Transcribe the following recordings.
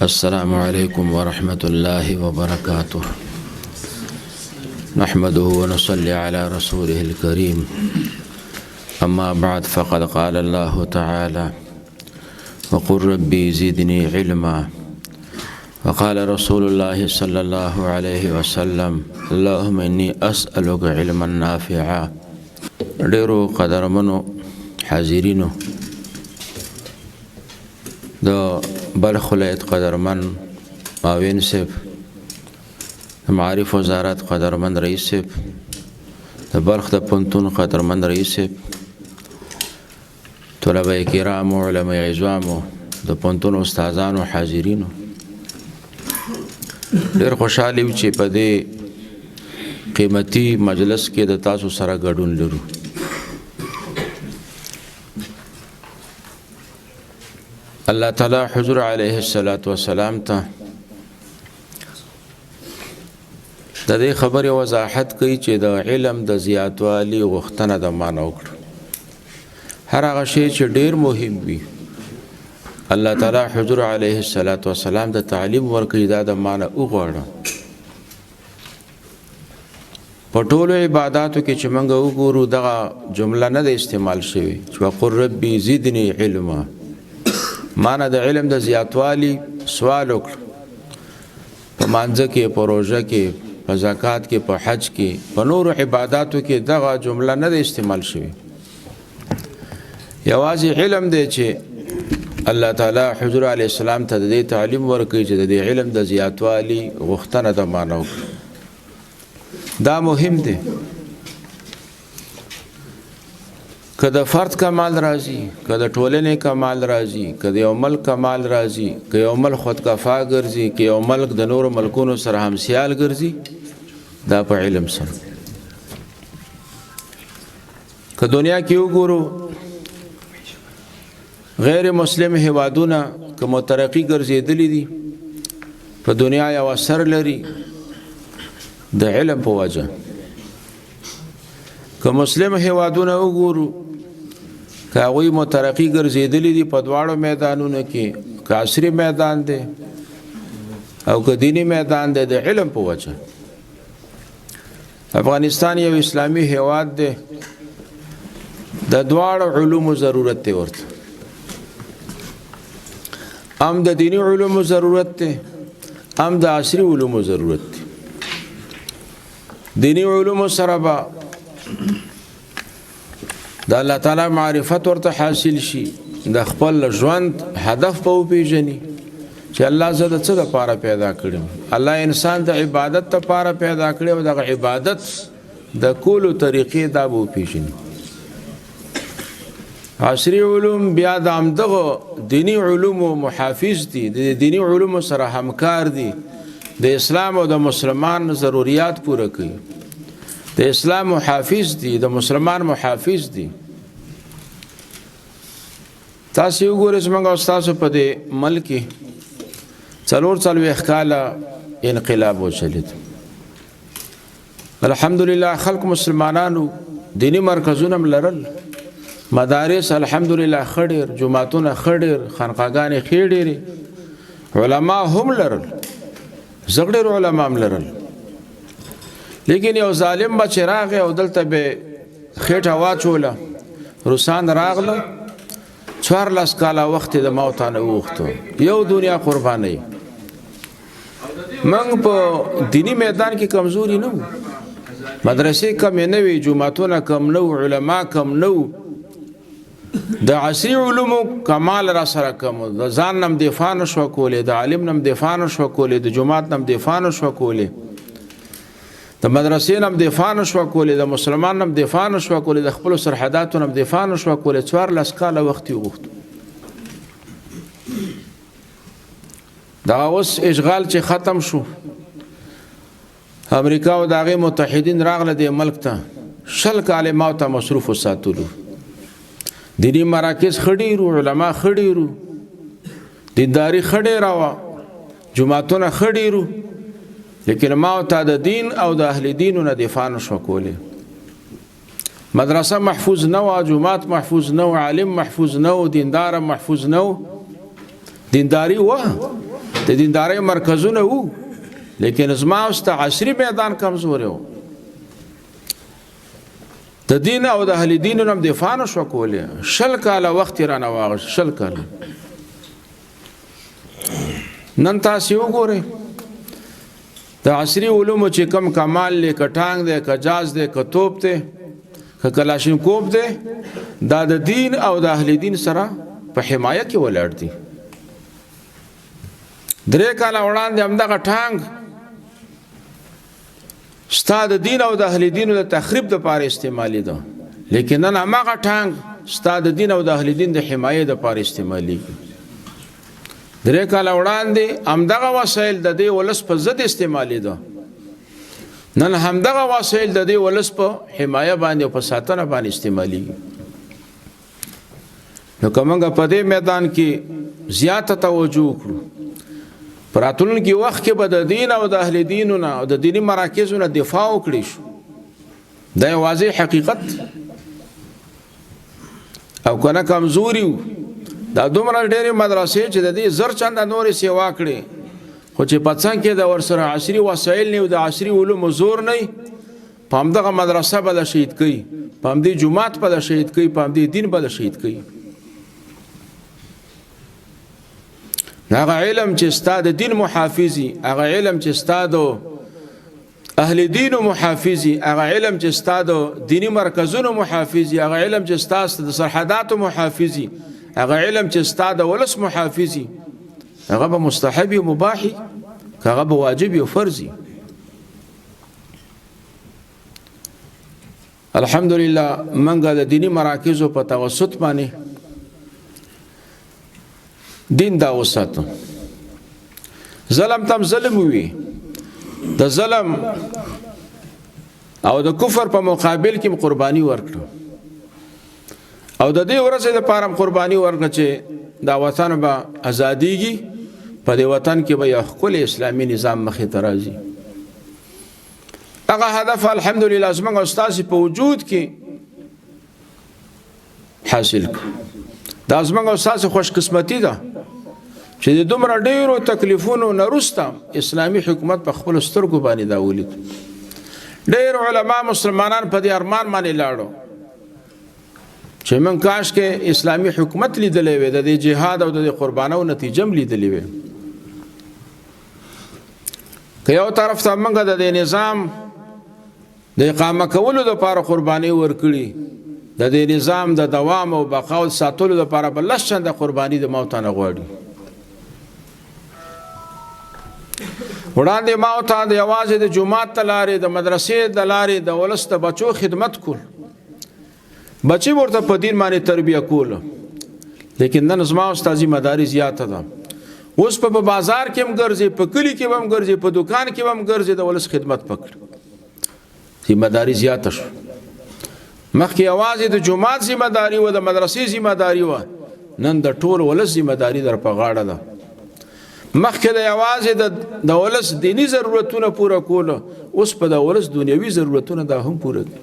السلام عليكم ورحمة الله وبركاته. نحمده ونصلي على رسوله الكريم. أما بعد، فقد قال الله تعالى: وقل ربي زدني علما. وقال رسول الله صلى الله عليه وسلم: اللهم إني أسألك علما نافعا. ډیرو قدرمنو حاضرینو، د بلخ ولایت قدرمن معاون صاحب، د معارف وزارت قدرمن رئیس صاحب، د بلخ د پوهنتون قدرمن رئیس صاحب، طلبه کرامو، علماء عظامو، د پوهنتون استادانو، حاضرینو، ډېر خوشحاله یو چې په دې قیمتي مجلس کې د تاسو سره ګډون لرو. الله تعالی حضور علیه السلام ته د دې خبرې وضاحت کوي چې د علم د زیاتوالي غوښتنه د معنی وکړو. هر هغه شی چې ډیر مهم وي، الله تعالی حضور علیه السلام د تعلیم ورکړي، دا د معنی وغواړه. په ټولو عباداتو کې چې موږ وګورو دغه جمله نه د استعمال شوی چې وقل ربي زدني علما. معنی د علم د زیاتوالي سوال وکړه. په مانځه کې، په روژه کې، په زکات کې، په حج کې، په نورو عباداتو کې دغه جمله نه د استعمال شوی. یوازې علم دی چې الله تعالی حضور علیه السلام ته د دې تعلیم ورکوي چې د دې علم د زیاتوالي غوښتنه د معنی وکړه. دا مهم دی. که د فرد کمال راځي، که د ټولنې کمال راځي، که د یو ملک کمال راځي، که یو ملک خودکفا ګرځي، که یو ملک د نورو ملکونو سره همسیال ګرځي، دا په علم سره. که دنیا کې وګورو، غیر مسلم هیوادونه که مترقي ګرځېدلي دي، په دنیا یو اثر لري د علم په وجه. که مسلم هیوادونه وګورو، که هغوی مترقي ګرځېدلي دي په دواړو میدانونو کې، که عصري میدان دی او که دینی میدان دی، د علم په وجه. افغانستان یو اسلامي هیواد دی، د دواړو علومو ضرورت دی ورته. هم د دینی علومو ضرورت دی، هم د عصري علومو ضرورت دی. دینی علومو سره به د الله تعالی معرفت ورته حاصل شي، د خپل ژوند هدف په وپیژني چې الله زه د څه لپاره پیدا کړم. الله انسان د عبادت لپاره پیدا کړی او دغه عبادت د کولو طریقې دا به وپیژني. عصري علوم بیا د همدغه دینی علومو محافظ دي، د دینی علومو سره همکار دي، د اسلام او د مسلمان ضرورت پوره کوي. د اسلام محافظ دي، د مسلمان محافظ دي. تاسو وګورئ زموږ او تاسو په دې ملک کې 44 کاله انقلاب وچلید. الحمدلله خلق مسلمانانو دینی مرکزونه لرل، مدارس الحمدلله خډیر، جماعتونه خډیر، خانقاګانې خډیرې، علما هم لرل، زغړر علما هم لرل. لیکن یو ظالم به چې راغی او دلته به خېټه واچوله، روسان راغله، 14 کاله وخت د موت نه وغوښتو، یو دنیا قرباني. موږ په دینی میدان کې کمزوري نه وو، مدرسې کمې نه وي، جوماتونه کم نه وو، علما کم نه وو، د عصري علومو کمال را سره کم و. د ځان نم دفاع نه شوه کولی، د عالم نم دفاع نه شوه کولی، د جومات نم دفاع نه شوه کولی، د مدرسې نم دفاع نه شوه کولی، د مسلمان نم دفاع نه شوه کولی، د خپلو سرحداتو نم دفاع نه شوه کولی. 14 کاله وخت یې وغوښتو. دغه اوس اشغال چې ختم شو، امریکا او د هغې متحدین راغله دې ملک ته، 20 کاله ما ته مصروف وساتلو. دینی مراکز خډیرو، علما خډیرو، دینداري خډیره وه، جماعتونه خډیرو، لیکن ما ته د دین او د اهل دینو نه دفاع نه شوه کولی. مدرسه محفوظ نه وه، جماعت محفوظ نه و، عالم محفوظ نه و، دیندار محفوظ نه و. دینداري وه د دیندارۍ مرکزونه وو، لیکن زما اوس ته عصري میدان کمزوری و. د دین او د اهل دینو نه دفاع نه شو کولی. 20 کاله وخت یې رانه واغشت. 20 کاله. نن تاسې وګورئ د عصري علومو چې کم کمال دی، که ټانک دی، که جاز دی، که توپ دی، که کلاشینکوف دی، دا د دین او د اهل دین سره په حمایه کې ولاړ دي. 3 کاله وړاندې همدغه ټانک ستا د دین او د اهل دینو د تخریب دپاره استعمالي ده، لیکن نن هماغه ټانک ستا د دین او د اهل دین د حمایې دپاره استعمالېږي. 3 کاله وړاندې همدغه وسایل د دې ولس په ضد استعمالي ده، نن همدغه وسایل د دې ولس په حمایه باندې او په ساتنه باندې استعمالېږي. نو که موږ په دې میدان کې زیاته توجه وکړو، په راتلونکي وخت کې به د دین او د اهل دینو نه او د دیني مراکزو نه دفاع وکړی شو. دا یو واضح حقیقت. او که نه کمزوري وو، دا دومره ډېرې مدرسې چې د دې زر چنده نورې سیوا کړې، خو چې په څنګ کې د ورسره عصري وسایل نه او د عصري علومو زور نه وي، په همدغه مدرسه به د شهید کوي، په همدې جومات به د شهید کوي، په همدې دین به د شهید کوي. هغه علم چې ستا د دین محافظي، هغه علم چې ستا د اهل دینو محافظي، هغه علم چې ستا د دینی مرکزونو محافظي، هغه علم چې ستا د سرحداتو محافظي، هغه علم چې ستا د ولس محافظي، هغه به مستحب او مباحي، هغه به واجب او فرضي. الحمدلله منګه د دینی مراکزو په توسط باندې دین دا وساتو. ظلم تم ظلم وي، د ظلم او د کفر په مقابل کې قرباني ورکړو، او د دې ورځې لپاره قرباني ورکړه چې دا وطن به ازاديږي، په دې وطن کې به یو ښکلی اسلامي نظام مخې ته راځي. هغه هدف الحمدلله زموږ او ستاسې په وجود کې حاصل کړو. دا زموږ او ستاسې خوشقسمتي ده چې د دومره ډیرو تکلیفونو نه وروسته اسلامي حکومت په خپلو سترګو باندې دا ولید. ډیر علما مسلمانان په دې ارمان باندې لاړو چې من کاش کې اسلامي حکومت لیدلې وي، د دې جهاد او د قربانو نتیجه هم لیدلې وي. که یو طرف ته موږ د دې نظام د اقامه کولو لپاره قرباني ورکړي، د دې نظام د دوام او بقا او ساتلو لپاره بل لس چنده قرباني د موت نه غواړي. وړاندې ما ته د یوازې د جومات ته لارې، د مدرسې د لارې د ولس د بچو خدمت کول، بچی ورته په دین باندې تربیه کول، لیکن نن زما او ستا ذمہ داري زیاته ده. اوس په بازار کې هم ګرځي، په کلي کې هم ګرځي، په دکان کې هم ګرځي، د ولس خدمت پکړ. ذمہ داري زیاته شو. مخکې یوازې د جومات ذمہ داري و، د مدرسې ذمہ داري و، نن د ټول ولس ذمہ داري در په غاړه ده. مخکې د یوازې د ولس دینی ضرورتونه پوره کول، اوس په د ولس دنیوي ضرورتونه دا هم پوره کړي.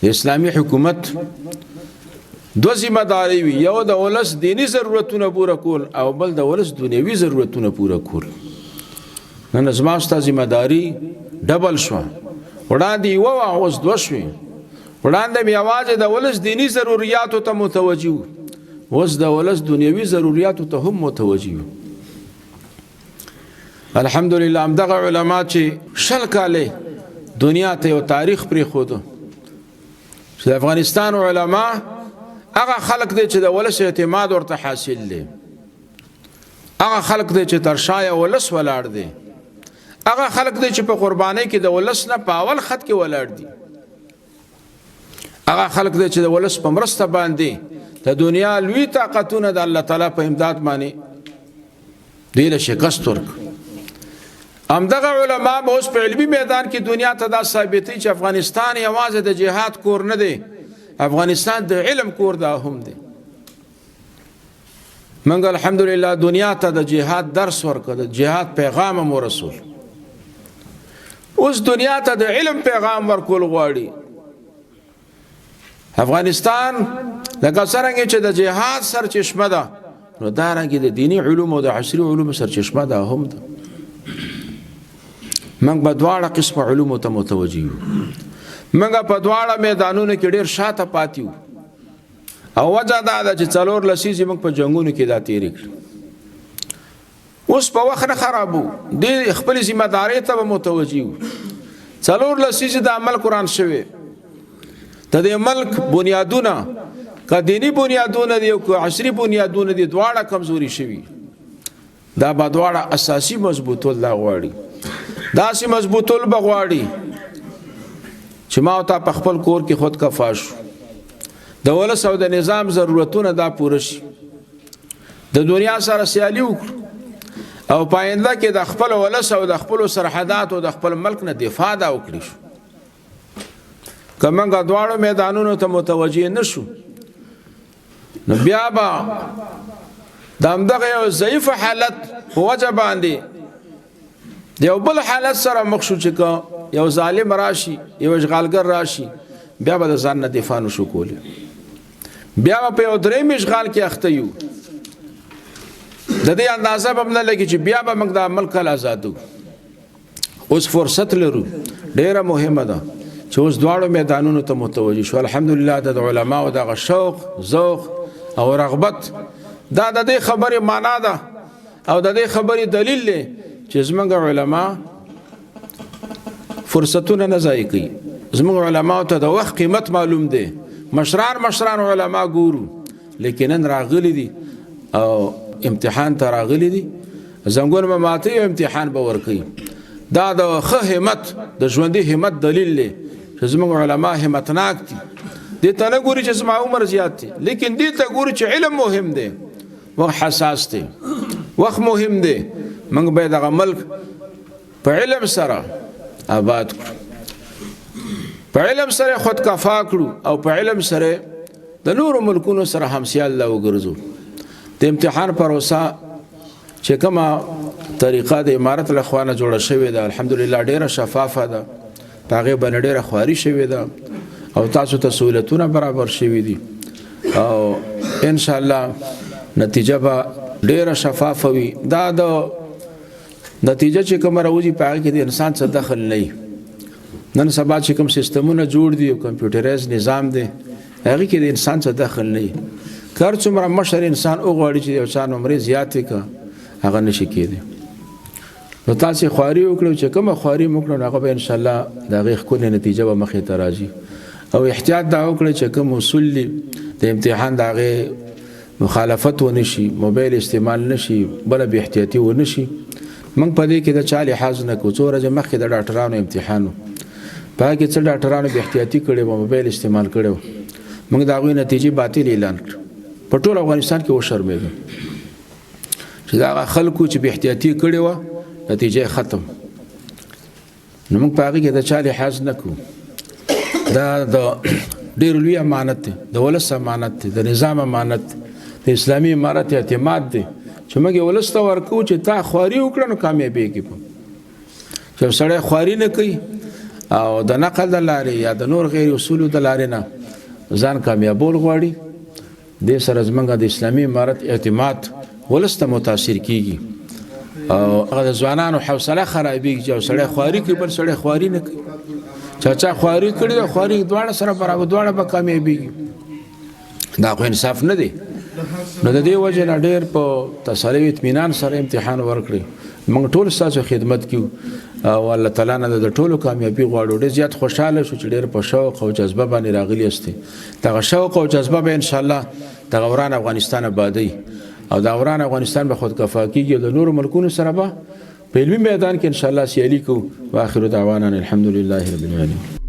د اسلامي حکومت دو ذمہ داري وي، یو د ولس دینی ضرورتونه پوره کول او بل د ولس دنیوي ضرورتونه پوره کول. نن زما ستا ذمہ داري ډبل شوه. وړاندې یوه وه، اوس دوه شوې. وړاندې مې یوازې د ولس دینی ضروریاتو ته متوجه وو، اوس د ولس دنیوي ضروریاتو ته هم متوجه وو. الحمدلله همدغه علما چې 20 کاله دنیا ته یو تاریخ پرېښوده، چې د افغانستان علما هغه خلق دی چې د ولس اعتماد ورته حاصل دی، هغه خلق دی چې تر شا ولس ولاړ دی، هغه خلق دی چې په قربانۍ کې د ولس نه په اول خط کې ولاړ دي، هغه خلق دی چې د ولس په مرسته باندې د دنیا لوی طاقتونه د الله تعالی په امداد باندې دوی له شکست ورکړ. همدغه علما به اوس په علمي میدان کې دنیا ته دا ثابتوي چې افغانستان یوازې د جهاد کور نه دی، افغانستان د علم کور دا هم دی. موږ الحمدلله دنیا ته د جهاد درس ورکړ، د جهاد پیغام هم ورسول. اوس دنیا ته د علم پیغام ورکول غواړي. افغانستان لکه څرنګه چې د جهاد سرچشمه ده، نو دارنګه د دینی علوم او د عصري علوم سرچشمه دا هم ده. موږ په دواړه قسم علوم ته متوجي یو. موږ په دواړه میدانونو کې ډیر شاته پاتیو او وجه دا ده چې څلور لسیزې موږ په جنگونو کې دا تیرې کړې. اوس په وخت نه خرابو د خپل ذمہ داري ته متوجي یو. څلور لسیزې د عمل قرآن شوی د دې ملک بنیادونه که دینی بنیادونه دي او که عصري بنیادونه دي دواړه کمزوري شوي. دا به دواړه اساسي مضبوطول دا غواړي. داسې مضبوطول به غواړي چې ما او تا په خپل کور کې خود کفا شو. د ولس او د نظام ضرورتونه دا پوره شي. د دنیا سره سیالي وکړو او پاینده کې د خپل ولس او د خپل سرحدات او د خپل ملک نه دفاع دا وکړي شو. که موږ دواړو میدانونو ته متوجه نه شو نو بیا به د همدغه یو ضعیف حالت په وجه باندې د یو بل حالت سره مخ شو چې که یو ظالم راشي یو اشغالګر راشي بیا به د ځان نه دفاع نشو کولی. بیا به په یو درېیم اشغال کې اخته یو. د دې اندازه به نه لګي چې بیا به موږ د ملک آزادو. اوس فرصت لرو ډیره مهمه ده چې اوس دواړو میدانونو ته متوجه شو. الحمدلله د علماء او دغه شوق ذوق او رغبت دا د دې خبرې معنا ده او د دې خبرې دلیل دی چې زموږ علما فرصتونه نه ضایع کوي. زموږ علما ته د وخت قیمت معلوم دی. مشران علما ګورو لیکن نن راغلي دي او امتحان ته راغلي دي. زنګون به ماته یو امتحان به ورکوي. دا د ښه همت د ژوندي همت دلیل دی چې زموږ علما همتناک دي. دې ته نه ګوري چې زما عمر زیات دی لیکن دې ته ګوري چې علم مهم دی وخت حساس دی وخت مهم دی. موږ باید دغه ملک په علم سره آباد کړو په علم سره خود کفا کړو او په علم سره د نورو ملکونو سره همسیال لا وګرځو. د امتحان پروسه چې کومه طریقه د امارت له خوا نه جوړه شوې ده الحمدلله ډیره شفافه ده. په هغې باندې ډیره خواري شوې ده او تاسو ته سهولتونه برابر شوي دي او انشاءالله نتیجه به ډیره شفافه وي. دا د نتیجه چې کومه راوځي په هغې کې د انسان څه دخل نه وي. نن سبا چې کوم سیستمونه جوړ دي او کمپیوټرایز نظام دی هغې کې د انسان څه دخل نه وي. که هر څومره مشر انسان وغواړي چې یو چا نمرې زیاتې کړه هغه نشي کېدی. نو تاسې خواري وکړو چې کومه خواري مو وکړو هغه به انشاءالله د هغې ښکلې نتیجه به مخې ته راځي. او احتیاط دا وکړئ چې کوم اصول دي د امتحان د هغې مخالفت ونه شي موبایل استعمال نه شي بله بې احتیاطي ونه شي. موږ په دې کې د چا لحاظ نه کوو. څو ورځې مخکې د ډاکټرانو امتحان و په هغې کې څه ډاکټرانو بې احتیاطي کړې وه موبایل استعمال کړی و. موږ د هغوی نتیجې باطل اعلان کړ. په ټول افغانستان کې وشرمېږم چې د هغه خلکو چې بې احتیاطي کړې وه نتیجه ختم. نو موږ په هغې کې د چا لحاظ نه کوو. دا د ډېر لوی امانت دی د ولس امانت دی د نظام امانت دی د اسلامي امارت اعتماد دی چې موږ یې ولس ته ورکوو چې تا خواري وکړه نو کامیابېږي. چې یو سړی خواري نه کوي او د نقل د لارې یا د نور غیر اصولو د لارې نه ځان کامیابول غواړي دې سره زموږ د اسلامي امارت اعتماد ولس ته متاثر کیږي او هغه د ځوانانو حوصله خرابېږي چې یو سړی خواري کوي بل سړی خواري نه کوي. چا خواري کړې ده خواري دواړه سره برابر دواړه به کامیابېږي. دا خو انصاف نه دی. نو د دې وجې نه ډېر په تسلي او اطمینان سره امتحان ورکړئ. موږ ټول ستاسو خدمت کوو او الله تعالی نه د ټولو کامیابي غواړو. ډېر زیات خوشحاله شو چې ډېر په شوق او جذبه باندې راغلي یاستئ. دغه شوق او جذبه به انشاءالله دغه وران افغانستان آبادوي او د وران افغانستان به خود کفا کېږي او د نورو ملکونو سره به په علمي میدان کې انشاءالله سیالي کوو. واخر دعوانا الحمدلله رب العالمین.